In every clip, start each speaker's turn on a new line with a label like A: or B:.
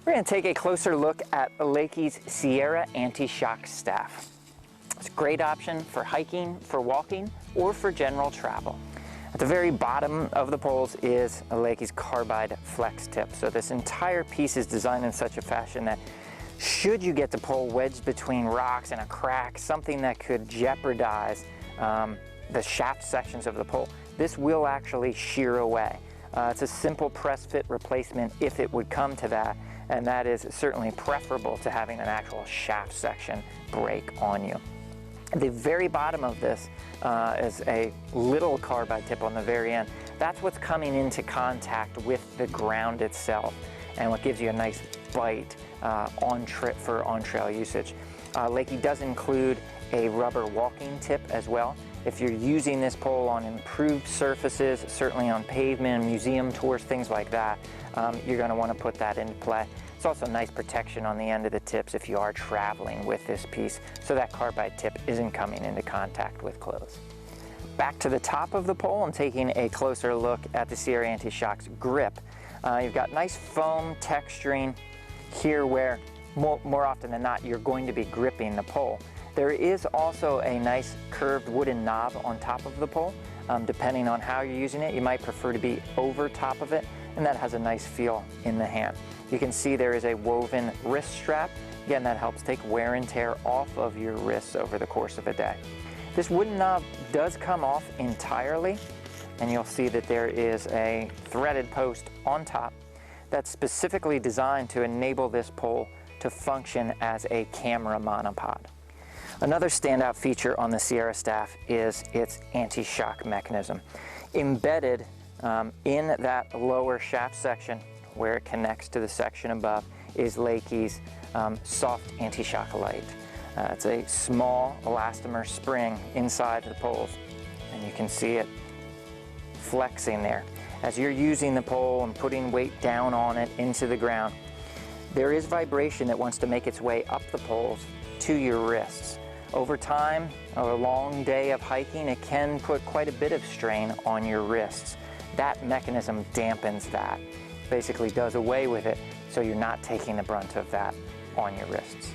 A: We're going to take a closer look at LEKI's Sierra Antishock staff. It's a great option for hiking, for walking, or for general travel. At the very bottom of the poles is LEKI's carbide flex tip. So this entire piece is designed in such a fashion that should you get the pole wedged between rocks and a crack, something that could jeopardize the shaft sections of the pole, this will actually shear away. It's a simple press fit replacement if it would come to that, and that is certainly preferable to having an actual shaft section break on you. At the very bottom of this is a little carbide tip on the very end. That's what's coming into contact with the ground itself, and what gives you a nice bite for on-trail usage. LEKI does include a rubber walking tip as well. If you're using this pole on improved surfaces, certainly on pavement, museum tours, things like that, you're going to want to put that into play. It's also nice protection on the end of the tips if you are traveling with this piece, so that carbide tip isn't coming into contact with clothes. Back to the top of the pole and taking a closer look at the Sierra Antishock's grip. You've got nice foam texturing here where more often than not you're going to be gripping the pole. There is also a nice curved wooden knob on top of the pole. Depending on how you're using it, you might prefer to be over top of it, and that has a nice feel in the hand. You can see there is a woven wrist strap. Again, that helps take wear and tear off of your wrists over the course of a day. This wooden knob does come off entirely, and you'll see that there is a threaded post on top that's specifically designed to enable this pole to function as a camera monopod. Another standout feature on the Sierra staff is its anti-shock mechanism. Embedded in that lower shaft section where it connects to the section above is LEKI's soft anti-shock light. It's a small elastomer spring inside the poles, and you can see it flexing there. As you're using the pole and putting weight down on it into the ground, there is vibration that wants to make its way up the poles to your wrists. Over time, a long day of hiking, it can put quite a bit of strain on your wrists. That mechanism dampens that, basically does away with it, so you're not taking the brunt of that on your wrists.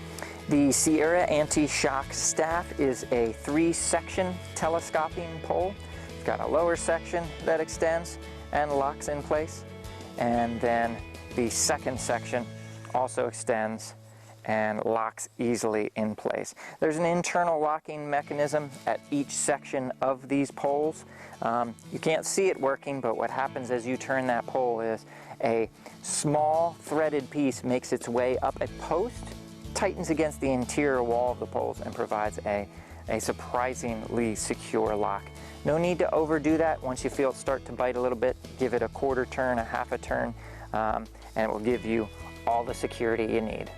A: The Sierra Antishock staff is a 3-section telescoping pole. It's got a lower section that extends and locks in place, and then the second section also extends and locks easily in place. There's an internal locking mechanism at each section of these poles. You can't see it working, but what happens as you turn that pole is a small threaded piece makes its way up a post, tightens against the interior wall of the poles, and provides a surprisingly secure lock. No need to overdo that. Once you feel it start to bite a little bit, give it a quarter turn, a half a turn, and it will give you all the security you need.